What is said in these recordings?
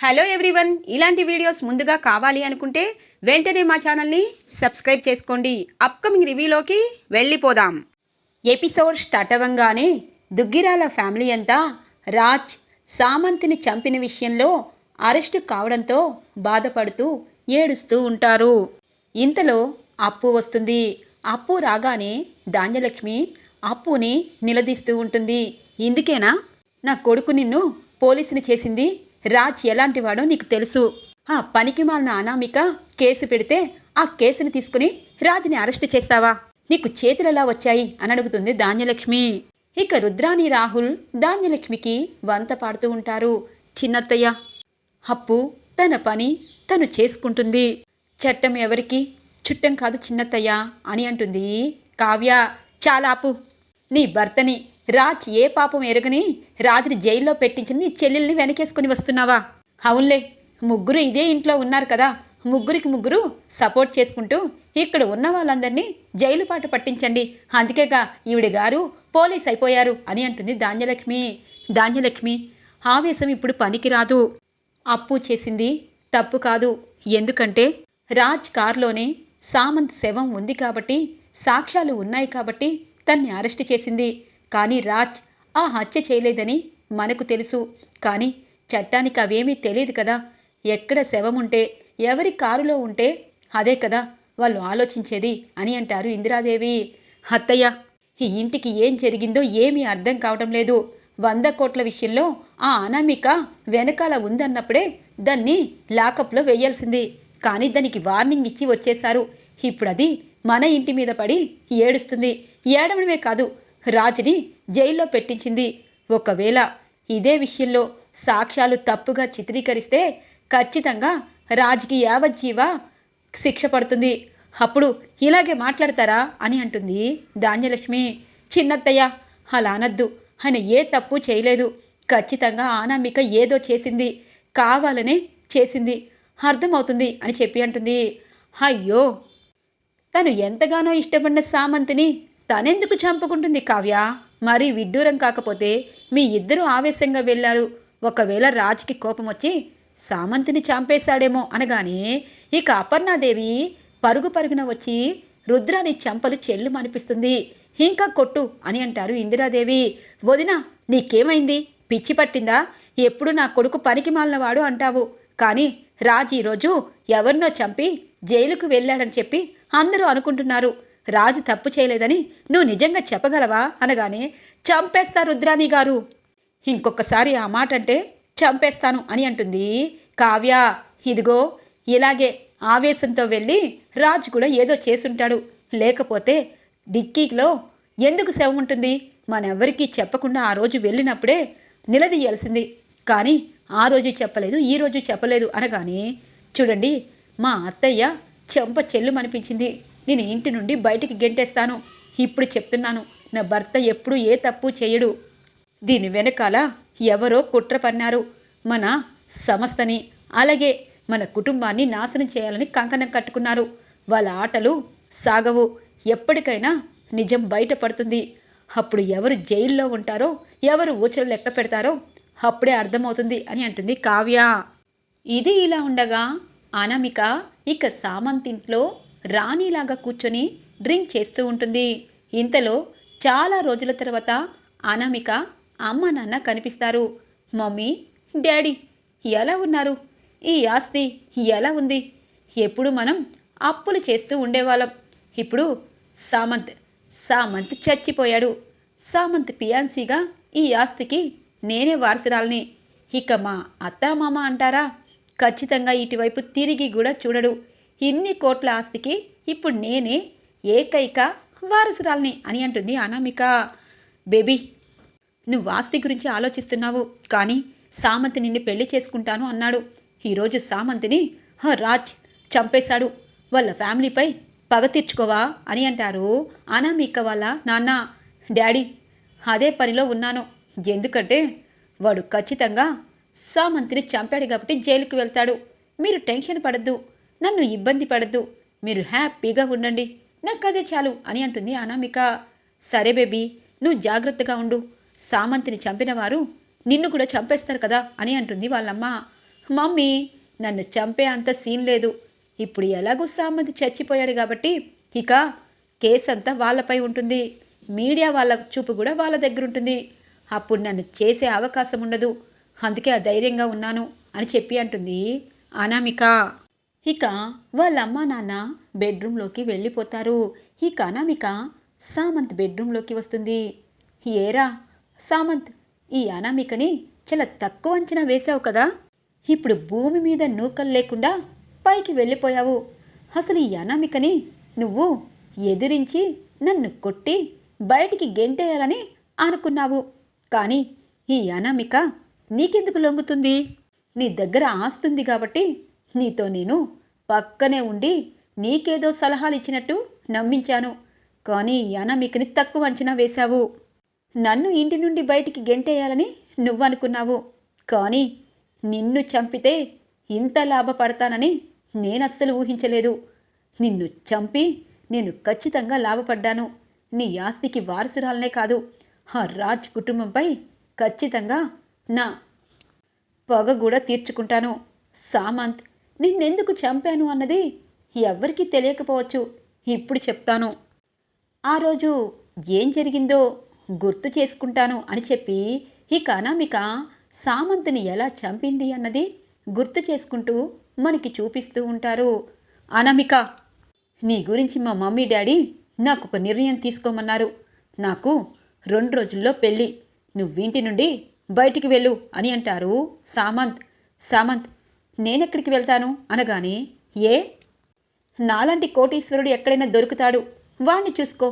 Hello everyone, ఇలాంటి videos ముందుగా కావాలి అనుకుంటే వెంటనే మా ఛానల్ని సబ్స్క్రైబ్ చేసుకోండి. అప్కమింగ్ రివ్యూలోకి వెళ్ళిపోదాం. ఎపిసోడ్ స్టార్ట్ అవ్వంగానే దుగ్గిరాల ఫ్యామిలీ అంతా రాజ్ సామంత్ని చంపిన విషయంలో అరెస్టు కావడంతో బాధపడుతూ ఏడుస్తూ ఉంటారు. ఇంతలో అప్పు వస్తుంది. అప్పు రాగానే ధాన్యలక్ష్మి అప్పుని నిలదీస్తూ ఉంటుంది. ఇందుకేనా నా కొడుకు నిన్ను పోలీసుని చేసింది? రాజ్ ఎలాంటివాడో నీకు తెలుసు. ఆ పనికిమాలిన అనామిక కేసు పెడితే ఆ కేసుని తీసుకుని రాజుని అరెస్ట్ చేస్తావా? నీకు చేతులెలా వచ్చాయి అని అడుగుతుంది ధాన్యలక్ష్మి. ఇక రుద్రాని రాహుల్ ధాన్యలక్ష్మికి వంత పాడుతూ ఉంటారు. చిన్నత్తయ్య, అప్పు తన పని తను చేసుకుంటుంది. చట్టం ఎవరికి చుట్టం కాదు చిన్నత్తయ్య అని అంటుంది కావ్య. చాలా ఆపు. నీ భర్తని రాజ్ ఏ పాపం ఎరగని రాజుని జైల్లో పెట్టించిన నీ చెల్లెల్ని వెనకేసుకుని వస్తున్నావా? అవునులే, ముగ్గురు ఇదే ఇంట్లో ఉన్నారు కదా, ముగ్గురికి ముగ్గురు సపోర్ట్ చేసుకుంటూ ఇక్కడ ఉన్న వాళ్ళందరినీ జైలు పాటు పట్టించండి, అందుకేగా ఈవిడ గారు పోలీస్ అయిపోయారు అని అంటుంది ధాన్యలక్ష్మి. ధాన్యలక్ష్మి ఆవేశం ఇప్పుడు పనికిరాదు. అప్పు చేసింది తప్పు కాదు. ఎందుకంటే రాజ్ కారులోనే సామంత్ శవం ఉంది కాబట్టి, సాక్ష్యాలు ఉన్నాయి కాబట్టి తన్ని అరెస్ట్ చేసింది. కానీ రాజ్ ఆ హత్య చేయలేదని మనకు తెలుసు. కానీ చట్టానికి అవేమీ తెలియదు కదా. ఎక్కడ శవం ఉంటే, ఎవరి కారులో ఉంటే అదే కదా వాళ్ళు ఆలోచించేది అని అంటారు ఇందిరాదేవి. అత్తయ్య, ఈ ఇంటికి ఏం జరిగిందో ఏమీ అర్థం కావడం లేదు. 100 కోట్ల విషయంలో ఆ అనామిక వెనకాల ఉందన్నప్పుడే దాన్ని లాకప్లో వేయాల్సింది. కానీ దానికి వార్నింగ్ ఇచ్చి వచ్చేశారు. ఇప్పుడు అది మన ఇంటి మీద పడి ఏడుస్తుంది. ఏడవడమే కాదు, రాజుని జైల్లో పెట్టించింది. ఒకవేళ ఇదే విషయంలో సాక్ష్యాలు తప్పుగా చిత్రీకరిస్తే ఖచ్చితంగా రాజుకి యావజ్జీవ శిక్ష పడుతుంది. అప్పుడు ఇలాగే మాట్లాడతారా అని అంటుంది ధాన్యలక్ష్మి. చిన్నత్తయ్య, అలా అనద్దు. ఆయన ఏ తప్పు చేయలేదు. ఖచ్చితంగా అనామిక ఏదో చేసింది, కావాలనే చేసింది, అర్థమవుతుంది అని చెప్పి అంటుంది. అయ్యో, తను ఎంతగానో ఇష్టపడిన సామంతిని తనెందుకు చంపుకుంటుంది కావ్య? మరి విడ్డూరం కాకపోతే మీ ఇద్దరు ఆవేశంగా వెళ్ళారు. ఒకవేళ రాజ్కి కోపం వచ్చి సామంతిని చంపేశాడేమో అనగానే ఇక అపర్ణాదేవి పరుగు పరుగున వచ్చి రుద్రాని చంపలు చెల్లు మనిపిస్తుంది. ఇంకా కొట్టు అని అంటారు ఇందిరాదేవి. వదిన, నీకేమైంది? పిచ్చి పట్టిందా? ఎప్పుడు నా కొడుకు పనికి మాలినవాడు అంటావు, కానీ రాజ్ ఈరోజు ఎవరినో చంపి జైలుకు వెళ్ళాడని చెప్పి అందరూ అనుకుంటున్నారు. రాజు తప్పు చేయలేదని నువ్వు నిజంగా చెప్పగలవా అనగానే చంపేస్తా రుద్రాని గారు, ఇంకొకసారి ఆ మాట అంటే చంపేస్తాను అని అంటుంది కావ్య. ఇదిగో ఇలాగే ఆవేశంతో వెళ్ళి రాజు కూడా ఏదో చేసుంటాడు. లేకపోతే డిక్కీలో ఎందుకు శవం ఉంటుంది? మనెవ్వరికీ చెప్పకుండా ఆ రోజు వెళ్ళినప్పుడే నిలదీయాల్సింది. కానీ ఆ రోజు చెప్పలేదు, ఈ రోజు చెప్పలేదు అనగానే చూడండి, మా అత్తయ్య చెంప చెల్లు అనిపించింది. నేను ఇంటి నుండి బయటికి గెంటేస్తాను. ఇప్పుడు చెప్తున్నాను, నా భర్త ఎప్పుడూ ఏ తప్పు చేయడు. దీని వెనకాల ఎవరో కుట్ర పన్నారు. మన సంస్థని, అలాగే మన కుటుంబాన్ని నాశనం చేయాలని కంకణం కట్టుకున్నారు. వాళ్ళ ఆటలు సాగవు. ఎప్పటికైనా నిజం బయటపడుతుంది. అప్పుడు ఎవరు జైల్లో ఉంటారో, ఎవరు ఊచలు లెక్క పెడతారో అప్పుడే అర్థమవుతుంది అని అంటుంది కావ్య. ఇది ఇలా ఉండగా అనామిక ఇక సామంత్ ఇంట్లో రాణిలాగా కూర్చొని డ్రింక్ చేస్తూ ఉంటుంది. ఇంతలో చాలా రోజుల తర్వాత అనామిక అమ్మ నాన్న కనిపిస్తారు. మమ్మీ, డాడీ ఎలా ఉన్నారు? ఈ ఆస్తి ఎలా ఉంది? ఎప్పుడు మనం అప్పులు చేస్తూ ఉండేవాళ్ళం. ఇప్పుడు సామంత్ చచ్చిపోయాడు. సామంత్ పియాన్సీగా ఈ ఆస్తికి నేనే వారసురాల్ని. ఇక మా అత్తామామ అంటారా, ఖచ్చితంగా ఇటువైపు తిరిగి కూడా చూడడు. ఇన్ని కోట్ల ఆస్తికి ఇప్పుడు నేనే ఏకైక వారసురాల్ని అని అంటుంది అనామిక. బేబీ, నువ్వు ఆస్తి గురించి ఆలోచిస్తున్నావు, కానీ సామంత్ నిన్ను పెళ్లి చేసుకుంటాను అన్నాడు. ఈరోజు సామంత్ని రాజ్ చంపేశాడు. వాళ్ళ ఫ్యామిలీపై పగ తీర్చుకోవా అని అంటారు అనామిక వాళ్ళ నాన్న. డాడీ, అదే పనిలో ఉన్నాను. ఎందుకంటే వాడు ఖచ్చితంగా సామంత్ని చంపాడు కాబట్టి జైలుకు వెళ్తాడు. మీరు టెన్షన్ పడద్దు, నన్ను ఇబ్బంది పడద్దు, మీరు హ్యాపీగా ఉండండి, నాకు అదే చాలు అని అంటుంది అనామిక. సరే బేబీ, నువ్వు జాగ్రత్తగా ఉండు. సామంత్ని చంపిన వారు నిన్ను కూడా చంపేస్తారు కదా అని అంటుంది వాళ్ళమ్మ. మమ్మీ, నన్ను చంపే అంత సీన్ లేదు. ఇప్పుడు ఎలాగూ సామంత్ చచ్చిపోయాడు కాబట్టి ఇక కేసంతా వాళ్ళపై ఉంటుంది. మీడియా వాళ్ళ చూపు కూడా వాళ్ళ దగ్గర ఉంటుంది. అప్పుడు నన్ను చేసే అవకాశం ఉండదు. అందుకే ఆ ధైర్యంగా ఉన్నాను అని చెప్పి అంటుంది అనామిక. ఇక వాళ్ళ అమ్మా నాన్న బెడ్రూమ్లోకి వెళ్ళిపోతారు. ఇక అనామిక సామంత్ బెడ్రూమ్లోకి వస్తుంది. ఏరా సామంత్, ఈ అనామికని చాలా తక్కువ అంచనా వేశావు కదా. ఇప్పుడు భూమి మీద నూకలు లేకుండా పైకి వెళ్ళిపోయావు. అసలు ఈ అనామికని నువ్వు ఎదిరించి నన్ను కొట్టి బయటికి గెంటేయాలని అనుకున్నావు. కానీ ఈ అనామిక నీకెందుకు లొంగుతుంది? నీ దగ్గర ఆస్తుంది కాబట్టి నీతో నేను పక్కనే ఉండి నీకేదో సలహాలు ఇచ్చినట్టు నమ్మించాను. కానీ ఈ అనామికని తక్కువ అంచనా వేశావు. నన్ను ఇంటి నుండి బయటికి గెంటేయాలని నువ్వనుకున్నావు. కానీ నిన్ను చంపితే ఇంత లాభపడతానని నేనస్సలు ఊహించలేదు. నిన్ను చంపి నేను ఖచ్చితంగా లాభపడ్డాను. నీ ఆస్తికి వారసురాలనే కాదు, ఆ రాజ్ కుటుంబంపై ఖచ్చితంగా నా పగ కూడా తీర్చుకుంటాను. సామంత్, నిన్నెందుకు చంపాను అన్నది ఎవ్వరికీ తెలియకపోవచ్చు. ఇప్పుడు చెప్తాను. ఆ రోజు ఏం జరిగిందో గుర్తు చేసుకుంటాను అని చెప్పి ఇక అనామిక సామంత్ని ఎలా చంపింది అన్నది గుర్తు చేసుకుంటూ మనకి చూపిస్తూ ఉంటారు. అనామిక, నీ గురించి మా మమ్మీ డాడీ నాకు ఒక నిర్ణయం తీసుకోమన్నారు. నాకు 2 రోజుల్లో పెళ్ళి. నువ్వింటి నుండి బయటికి వెళ్ళు అని అంటారు సామంత్. సామంత్, నేనెక్కడికి వెళ్తాను అనగానే, ఏ, నాలాంటి కోటీశ్వరుడు ఎక్కడైనా దొరుకుతాడు, వాణ్ణి చూసుకో.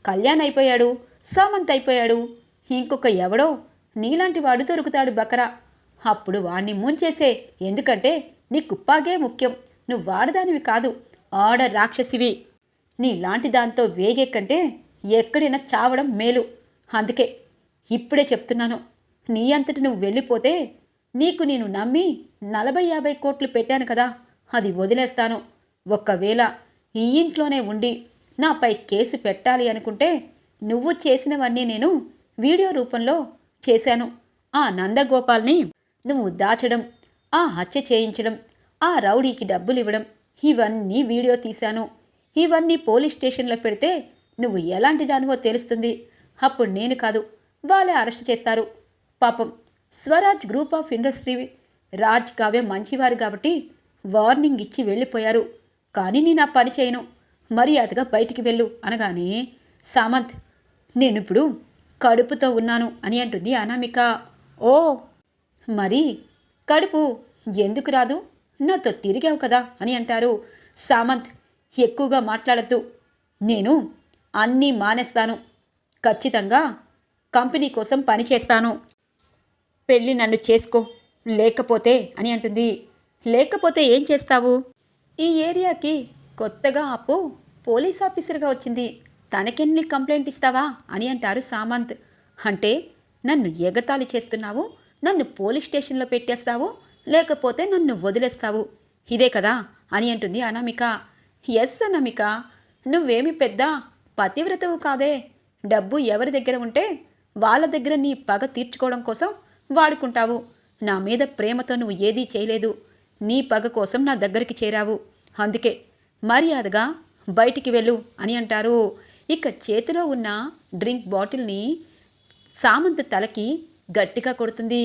కళ్యాణ్ అయిపోయాడు, సామంత్ అయిపోయాడు, ఇంకొక ఎవడో నీలాంటి వాడు దొరుకుతాడు బకరా. అప్పుడు వాణ్ణి ముంచేసే. ఎందుకంటే నీ కుప్పాగే ముఖ్యం. నువ్వు వాడదానివి కాదు, ఆడ రాక్షసివి. నీలాంటి దాంతో వేగే కంటే ఎక్కడైనా చావడం మేలు. అందుకే ఇప్పుడే చెప్తున్నాను, నీ అంతటి నువ్వు వెళ్ళిపోతే నీకు నేను నమ్మి 40-50 కోట్లు పెట్టాను కదా, అది వదిలేస్తాను. ఒక్కవేళ ఈ ఇంట్లోనే ఉండి నాపై కేసు పెట్టాలి అనుకుంటే నువ్వు చేసినవన్నీ నేను వీడియో రూపంలో చేశాను. ఆ నందగోపాల్ని నువ్వు దాచడం, ఆ హత్య చేయించడం, ఆ రౌడీకి డబ్బులు ఇవ్వడం, ఇవన్నీ వీడియో తీశాను. ఇవన్నీ పోలీస్ స్టేషన్లో పెడితే నువ్వు ఎలాంటి దానివో తెలుస్తుంది. అప్పుడు నేను కాదు, వాళ్ళే అరెస్ట్ చేస్తారు. పాపం Swaraj group of industry Raj Kavya మంచివారు కాబట్టి వార్నింగ్ ఇచ్చి వెళ్ళిపోయారు. కానీ నేను ఆ పని చేయను. మర్యాదగా బయటికి వెళ్ళు అనగానే, సామంత్, నేనిప్పుడు కడుపుతో ఉన్నాను అని అంటుంది అనామిక. ఓ, మరి కడుపు ఎందుకు రాదు? నాతో తిరిగావు కదా అని అంటారు సామంత్. ఎక్కువగా మాట్లాడద్దు. నేను అన్నీ మానేస్తాను. ఖచ్చితంగా కంపెనీ కోసం పనిచేస్తాను. పెళ్ళి నన్ను చేసుకో, లేకపోతే అని అంటుంది. లేకపోతే ఏం చేస్తావు? ఈ ఏరియాకి కొత్తగా అప్పు పోలీస్ ఆఫీసర్గా వచ్చింది, తనకెన్ని కంప్లైంట్ ఇస్తావా అని అంటారు సామంత్. అంటే నన్ను ఎగతాళి చేస్తున్నావు, నన్ను పోలీస్ స్టేషన్లో పెట్టేస్తావు, లేకపోతే నన్ను వదిలేస్తావు, ఇదే కదా అని అంటుంది అనామిక. ఎస్ అనామిక, నువ్వేమి పెద్ద పతివ్రతవు కాదే. డబ్బు ఎవరి దగ్గర ఉంటే వాళ్ళ దగ్గర నీ పగ తీర్చుకోవడం కోసం వాడుకుంటావు. నా మీద ప్రేమతో నువ్వు ఏదీ చేయలేదు. నీ పగ కోసం నా దగ్గరికి చేరావు. అందుకే మర్యాదగా బయటికి వెళ్ళు అని అంటారు. ఇక చేతిలో ఉన్న డ్రింక్ బాటిల్ని సామంత్ తలకి గట్టిగా కొడుతుంది.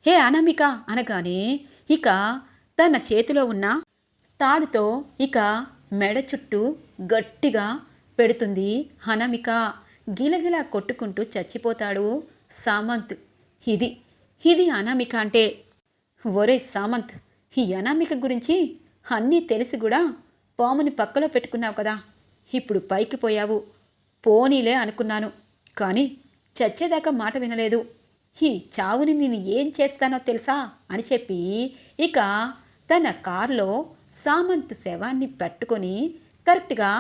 హే అనామిక అనగానే ఇక తన చేతిలో ఉన్న తాడుతో ఇక మెడ చుట్టూ గట్టిగా పెడుతుంది అనామిక. గిలగిలా కొట్టుకుంటూ చచ్చిపోతాడు సామంత్. ఇది అనామిక అంటే. ఒరే సామంత్, ఈ అనామిక గురించి అన్నీ తెలిసి కూడా పాముని పక్కలో పెట్టుకున్నావు కదా. ఇప్పుడు పైకి పోయావు. పోనీలే అనుకున్నాను, కానీ చచ్చేదాకా మాట వినలేదు. ఈ చావుని నేను ఏం చేస్తానో తెలుసా అని చెప్పి ఇక తన కారులో సామంత్ శవాన్ని పట్టుకొని కరెక్ట్గా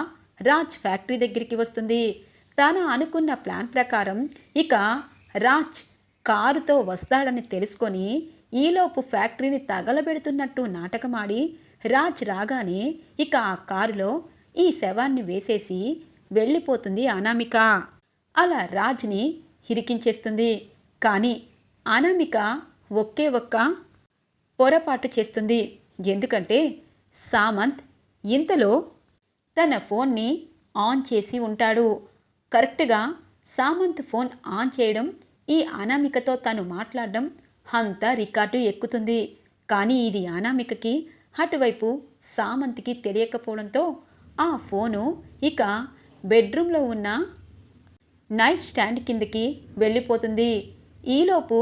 రాజ్ ఫ్యాక్టరీ దగ్గరికి వస్తుంది. తన అనుకున్న ప్లాన్ ప్రకారం ఇక రాజ్ కారుతో వస్తాడని తెలుసుకొని ఈలోపు ఫ్యాక్టరీని తగలబెడుతున్నట్టు నాటకమాడి రాజ్ రాగానే ఇక ఆ కారులో ఈ శవాన్ని వేసేసి వెళ్ళిపోతుంది అనామిక. అలా రాజ్ని ఇరికించేస్తుంది. కానీ అనామిక ఒక్క పొరపాటు చేస్తుంది. ఎందుకంటే సామంత్ ఇంతలో తన ఫోన్ని ఆన్ చేసి ఉంటాడు. కరెక్ట్గా సామంత్ ఫోన్ ఆన్ చేయడం, ఈ అనామికతో తను మాట్లాడడం అంతా రికార్డు ఎక్కుతుంది. కానీ ఇది అనామికకి అటువైపు సామంత్కి తెలియకపోవడంతో ఆ ఫోను ఇక బెడ్రూమ్లో ఉన్న నైట్ స్టాండ్ కిందకి వెళ్ళిపోతుంది. ఈలోపు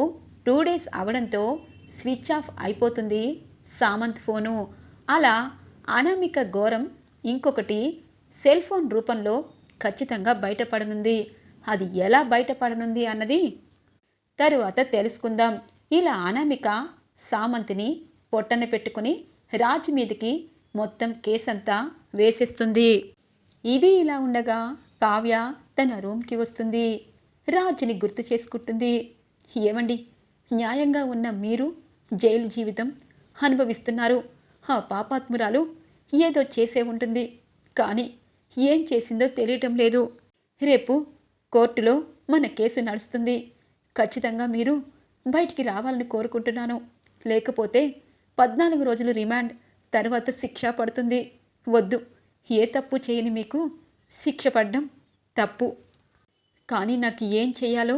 2 డేస్ అవడంతో స్విచ్ ఆఫ్ అయిపోతుంది సామంత్ ఫోను. అలా అనామిక ఘోరం ఇంకొకటి సెల్ ఫోన్ రూపంలో ఖచ్చితంగా బయటపడనుంది. అది ఎలా బయటపడనుంది అన్నది తరువాత తెలుసుకుందాం. ఇలా అనామిక సామంత్ని పొట్టన పెట్టుకుని రాజ్ మీదకి మొత్తం కేసంతా వేసేస్తుంది. ఇది ఇలా ఉండగా కావ్య తన రూమ్కి వస్తుంది. రాజ్ని గుర్తు చేసుకుంటుంది. ఏమండి, న్యాయంగా ఉన్న మీరు జైలు జీవితం అనుభవిస్తున్నారు. ఆ పాపాత్మురాలు ఏదో చేసే ఉంటుంది, కానీ ఏం చేసిందో తెలియటం లేదు. రేపు కోర్టులో మన కేసు నడుస్తుంది. ఖచ్చితంగా మీరు బయటికి రావాలని కోరుకుంటున్నాను. లేకపోతే 14 రోజులు రిమాండ్, తర్వాత శిక్ష పడుతుంది. వద్దు, ఏ తప్పు చేయని మీకు శిక్ష పడడం తప్పు. కానీ నాకు ఏం చేయాలో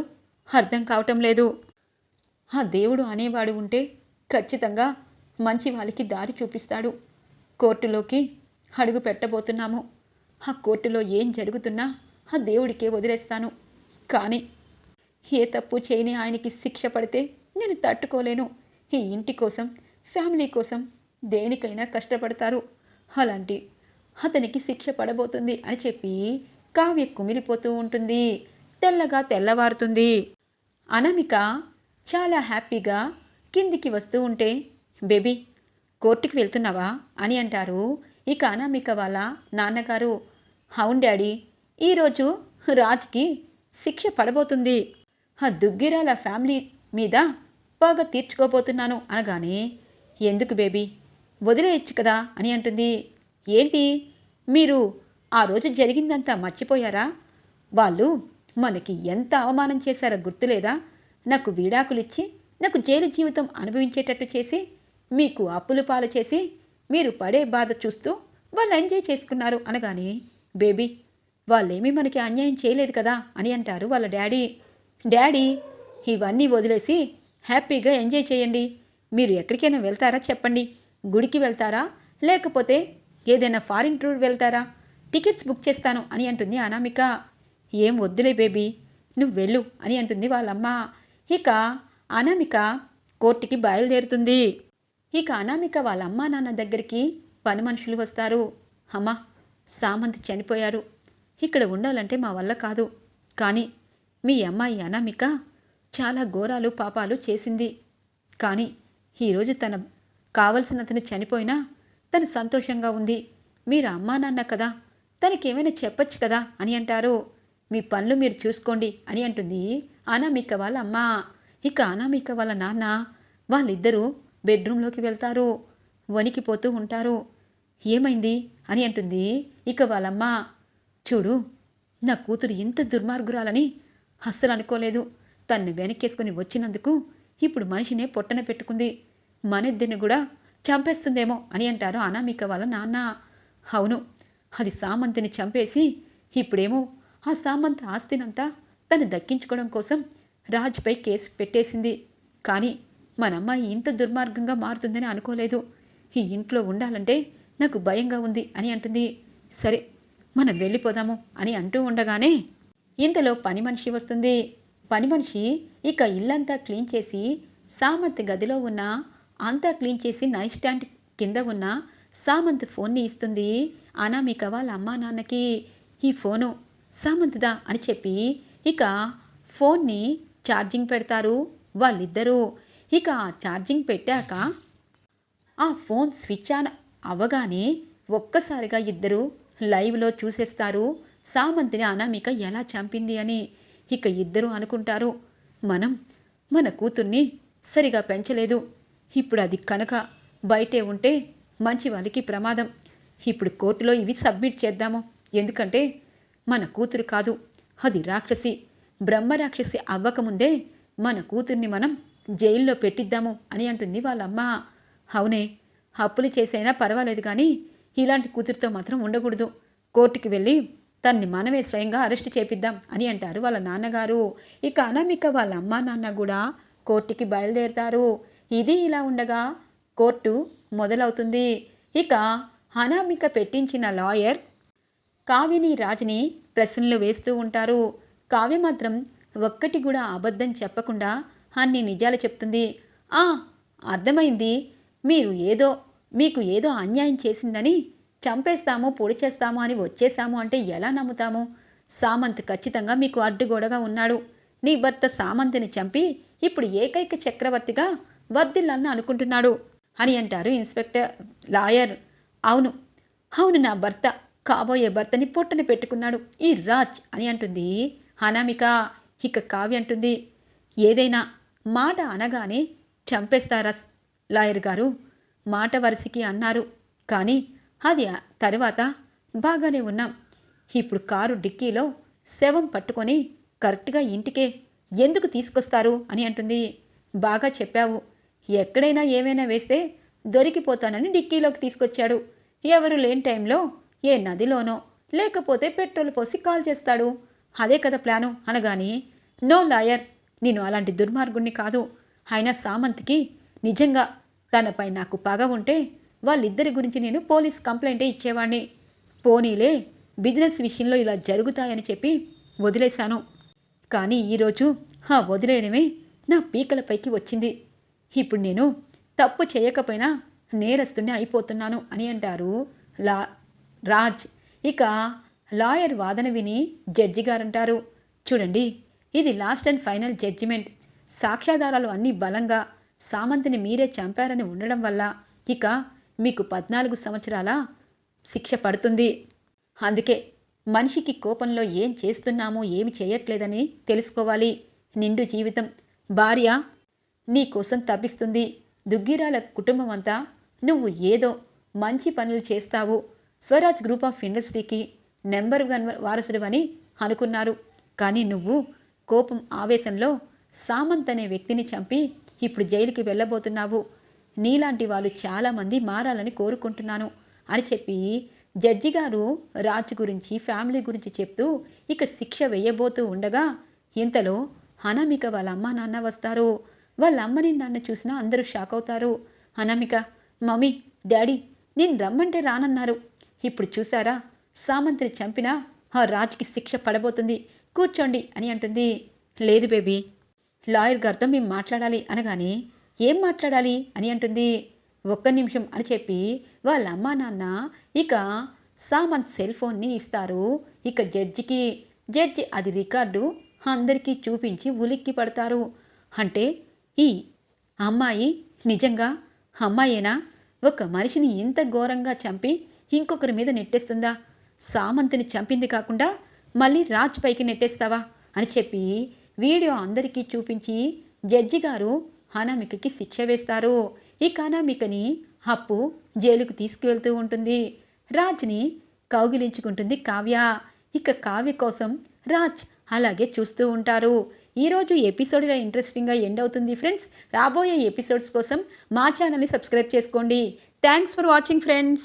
అర్థం కావటం లేదు. ఆ దేవుడు అనేవాడు ఉంటే ఖచ్చితంగా మంచి వాళ్ళకి దారి చూపిస్తాడు. కోర్టులోకి అడుగు పెట్టబోతున్నాము. ఆ కోర్టులో ఏం జరుగుతున్నా ఆ దేవుడికే వదిలేస్తాను. కానీ ఏ తప్పు చేయని ఆయనకి శిక్ష పడితే నేను తట్టుకోలేను. ఈ ఇంటి కోసం, ఫ్యామిలీ కోసం దేనికైనా కష్టపడతారు. అలాంటి అతనికి శిక్ష పడబోతుంది అని చెప్పి కావ్య కుమిలిపోతూ ఉంటుంది. తెల్లగా తెల్లవారుతుంది. అనామిక చాలా హ్యాపీగా కిందికి వస్తూ ఉంటే, బేబీ కోర్టుకి వెళ్తున్నావా అని అంటారు ఇక అనామిక వాళ్ళ నాన్నగారు. అవును డాడీ, ఈరోజు రాజ్కి శిక్ష పడబోతుంది. ఆ దుగ్గిరాల ఫ్యామిలీ మీద పగ తీర్చుకోబోతున్నాను అనగానే, ఎందుకు బేబీ, వదిలేయచ్చు కదా అని అంటుంది. ఏంటి, మీరు ఆ రోజు జరిగిందంతా మర్చిపోయారా? వాళ్ళు మనకి ఎంత అవమానం చేశారో గుర్తులేదా? నాకు విడాకులిచ్చి నాకు జైలు జీవితం అనుభవించేటట్టు చేసి, మీకు అప్పులు పాలు చేసి, మీరు పడే బాధ చూస్తూ వాళ్ళు ఎంజాయ్ చేసుకున్నారు అనగానే, బేబీ వాళ్ళేమీ మనకి అన్యాయం చేయలేదు కదా అని అంటారు వాళ్ళ డాడీ. డాడీ, ఇవన్నీ వదిలేసి హ్యాపీగా ఎంజాయ్ చేయండి. మీరు ఎక్కడికైనా వెళ్తారా చెప్పండి. గుడికి వెళ్తారా, లేకపోతే ఏదైనా ఫారిన్ టూర్ వెళ్తారా? టికెట్స్ బుక్ చేస్తాను అని అంటుంది అనామిక. ఏం వద్దులే బేబీ, నువ్వు వెళ్ళు అని అంటుంది వాళ్ళమ్మ. ఇక అనామిక కోర్టుకి బయలుదేరుతుంది. ఇక అనామిక వాళ్ళ అమ్మా నాన్న దగ్గరికి పని మనుషులు వస్తారు. అమ్మా, సామంత్ చనిపోయారు. ఇక్కడ ఉండాలంటే మా వల్ల కాదు. కానీ మీ అమ్మాయి అనామిక చాలా ఘోరాలు పాపాలు చేసింది. కానీ ఈరోజు తన కావలసిన అతను చనిపోయినా తను సంతోషంగా ఉంది. మీరు అమ్మా నాన్న కదా, తనకేమైనా చెప్పచ్చు కదా అని అంటారు. మీ పనులు మీరు చూసుకోండి అని అంటుంది అనామిక వాళ్ళ అమ్మ. ఇక అనామిక వాళ్ళ నాన్న వాళ్ళిద్దరూ బెడ్రూమ్లోకి వెళ్తారు. వణికిపోతూ ఉంటారు. ఏమైంది అని అంటుంది ఇక వాళ్ళమ్మ. చూడు, నా కూతురు ఇంత దుర్మార్గురాలని అస్సలు అనుకోలేదు. తన్ని వెనక్కేసుకుని వచ్చినందుకు ఇప్పుడు మనిషినే పొట్టన పెట్టుకుంది. మనిద్దరిని కూడా చంపేస్తుందేమో అని అంటారు అనామిక వాళ్ళ నాన్న. అవును, అది సామంతిని చంపేసి ఇప్పుడేమో ఆ సామంత్ ఆస్తినంతా తను దక్కించుకోవడం కోసం రాజ్పై కేసు పెట్టేసింది. కానీ మనమ్మాయి ఇంత దుర్మార్గంగా మారుతుందని అనుకోలేదు. ఈ ఇంట్లో ఉండాలంటే నాకు భయంగా ఉంది అని అంటుంది. సరే, మనం వెళ్ళిపోదాము అని అంటూ ఉండగానే ఇంతలో పని మనిషి వస్తుంది. పని మనిషి ఇక ఇల్లంతా క్లీన్ చేసి సామంత్ గదిలో ఉన్న అంతా క్లీన్ చేసి నైట్ స్టాండ్ కింద ఉన్న సామంత్ ఫోన్ని ఇస్తుంది అనామిక వాళ్ళ అమ్మా నాన్నకి. ఈ ఫోను సామంత్దా అని చెప్పి ఇక ఫోన్ని ఛార్జింగ్ పెడతారు వాళ్ళిద్దరూ. ఇక ఆ ఛార్జింగ్ పెట్టాక ఆ ఫోన్ స్విచ్ ఆన్ అవ్వగానే ఒక్కసారిగా ఇద్దరు లైవ్లో చూసేస్తారు సామంతిని అనామిక ఎలా చంపింది అని. ఇక ఇద్దరు అనుకుంటారు, మనం మన కూతుర్ని సరిగా పెంచలేదు. ఇప్పుడు అది కనుక బయటే ఉంటే మంచి వాళ్ళకి ప్రమాదం. ఇప్పుడు కోర్టులో ఇవి సబ్మిట్ చేద్దాము. ఎందుకంటే మన కూతురు కాదు, అది రాక్షసి. బ్రహ్మరాక్షసి అవ్వకముందే మన కూతుర్ని మనం జైల్లో పెట్టిద్దాము అని అంటుంది వాళ్ళమ్మ. అవునే, అప్పులు చేసైనా పర్వాలేదు కానీ ఇలాంటి కూతురితో మాత్రం ఉండకూడదు. కోర్టుకి వెళ్ళి తన్ని మనమే స్వయంగా అరెస్ట్ చేపిద్దాం అని అంటారు వాళ్ళ నాన్నగారు. ఇక అనామిక వాళ్ళ అమ్మా నాన్న కూడా కోర్టుకి బయలుదేరుతారు. ఇది ఇలా ఉండగా కోర్టు మొదలవుతుంది. ఇక అనామిక పెట్టించిన లాయర్ కావ్యని రాజ్ని ప్రశ్నలు వేస్తూ ఉంటారు. కావ్య మాత్రం ఒక్కటి కూడా అబద్ధం చెప్పకుండా అన్ని నిజాలు చెప్తుంది. అర్థమైంది, మీకు ఏదో అన్యాయం చేసిందని చంపేస్తాము పొడి చేస్తాము అని వచ్చేసాము అంటే ఎలా నమ్ముతాము? సామంత్ ఖచ్చితంగా మీకు అడ్డుగోడగా ఉన్నాడు. నీ భర్త సామంత్ని చంపి ఇప్పుడు ఏకైక చక్రవర్తిగా వర్ధిల్లాలని అనుకుంటున్నాడు అని అంటారు ఇన్స్పెక్టర్ లాయర్. అవును, నా భర్త కాబోయే భర్తని పొట్టన పెట్టుకున్నాడు ఈ రాజ్ అని అంటుంది అనామిక. ఇక కావ్య అంటుంది, ఏదైనా మాట అనగానే చంపేస్తారా లాయర్ గారు? మాట వరుసకి అన్నారు కానీ అది తర్వాత బాగానే ఉన్నాం. ఇప్పుడు కారు డిక్కీలో శవం పట్టుకొని కరెక్ట్గా ఇంటికే ఎందుకు తీసుకొస్తారు అని అంటుంది. బాగా చెప్పావు, ఎక్కడైనా ఏమైనా వేస్తే దొరికిపోతానని డిక్కీలోకి తీసుకొచ్చాడు. ఎవరు లేని టైంలో ఏ నదిలోనో లేకపోతే పెట్రోల్ పోసి కాల్ చేస్తాడు. అదే కదా ప్లాను అనగాని, నో లాయర్, నేను అలాంటి దుర్మార్గుణ్ణి కాదు. అయినా సామంత్కి నిజంగా తనపై నాకు పగ ఉంటే వాళ్ళిద్దరి గురించి నేను పోలీస్ కంప్లైంటే ఇచ్చేవాణ్ణి. పోనీలే, బిజినెస్ విషయంలో ఇలా జరుగుతాయని చెప్పి వదిలేశాను. కానీ ఈరోజు వదిలేయడమే నా పీకలపైకి వచ్చింది. ఇప్పుడు నేను తప్పు చేయకపోయినా నేరస్తుని అయిపోతున్నాను అని అంటారు రాజ్. ఇక లాయర్ వాదన విని జడ్జి గారంటారు, చూడండి, ఇది లాస్ట్ అండ్ ఫైనల్ జడ్జిమెంట్. సాక్ష్యాధారాలు అన్నీ బలంగా సామంత్ని మీరే చంపారని ఉండడం వల్ల ఇక మీకు 14 సంవత్సరాల శిక్ష పడుతుంది. అందుకే మనిషికి కోపంలో ఏం చేస్తున్నామో ఏమి చేయట్లేదని తెలుసుకోవాలి. నిండు జీవితం భార్య నీ కోసం తప్పిస్తుంది. దుగ్గిరాల కుటుంబం అంతా నువ్వు ఏదో మంచి పనులు చేస్తావు, స్వరాజ్ గ్రూప్ ఆఫ్ ఇండస్ట్రీకి నెంబర్ 1 వారసుడు అని అనుకున్నారు. కానీ నువ్వు కోపం ఆవేశంలో సామంత్ అనే వ్యక్తిని చంపి ఇప్పుడు జైలుకి వెళ్ళబోతున్నావు. నీలాంటి వాళ్ళు చాలామంది మారాలని కోరుకుంటున్నాను అని చెప్పి జడ్జి గారు రాజు గురించి ఫ్యామిలీ గురించి చెప్తూ ఇక శిక్ష వేయబోతూ ఉండగా ఇంతలో అనామిక వాళ్ళ అమ్మ నాన్న వస్తారు. వాళ్ళ అమ్మని నాన్న చూసినా అందరూ షాక్ అవుతారు. అనామిక, మమ్మీ, డాడీ నేను రమ్మంటే రానన్నారు. ఇప్పుడు చూసారా, సామంత్ని చంపినా ఆ రాజ్కి శిక్ష పడబోతుంది, కూర్చోండి అని అంటుంది. లేదు బేబీ, లాయర్ గారితో మేము మాట్లాడాలి అనగానే, ఏం మాట్లాడాలి అని అంటుంది. ఒక్క నిమిషం అని చెప్పి వాళ్ళ అమ్మా నాన్న ఇక సామంత్ సెల్ ఫోన్ని ఇస్తారు ఇక జడ్జికి. జడ్జి అది రికార్డు అందరికీ చూపించి ఉలిక్కి పడతారు. అంటే ఈ అమ్మాయి నిజంగా అమ్మాయేనా? ఒక మనిషిని ఇంత ఘోరంగా చంపి ఇంకొకరి మీద నెట్టేస్తుందా? సామంత్ని చంపింది కాకుండా మళ్ళీ రాజ్ పైకి నెట్టేస్తావా అని చెప్పి వీడియో అందరికీ చూపించి జడ్జి గారు అనామికకి శిక్ష వేస్తారు. ఇక అనామికని అప్పు జైలుకు తీసుకువెళ్తూ ఉంటుంది. రాజ్ని కౌగిలించుకుంటుంది కావ్య. ఇక కావ్య కోసం రాజ్ అలాగే చూస్తూ ఉంటారు. ఈరోజు ఎపిసోడ్ ఇలా ఇంట్రెస్టింగ్గా ఎండ్ అవుతుంది ఫ్రెండ్స్. రాబోయే ఎపిసోడ్స్ కోసం మా ఛానల్ని సబ్స్క్రైబ్ చేసుకోండి. Thanks for watching friends.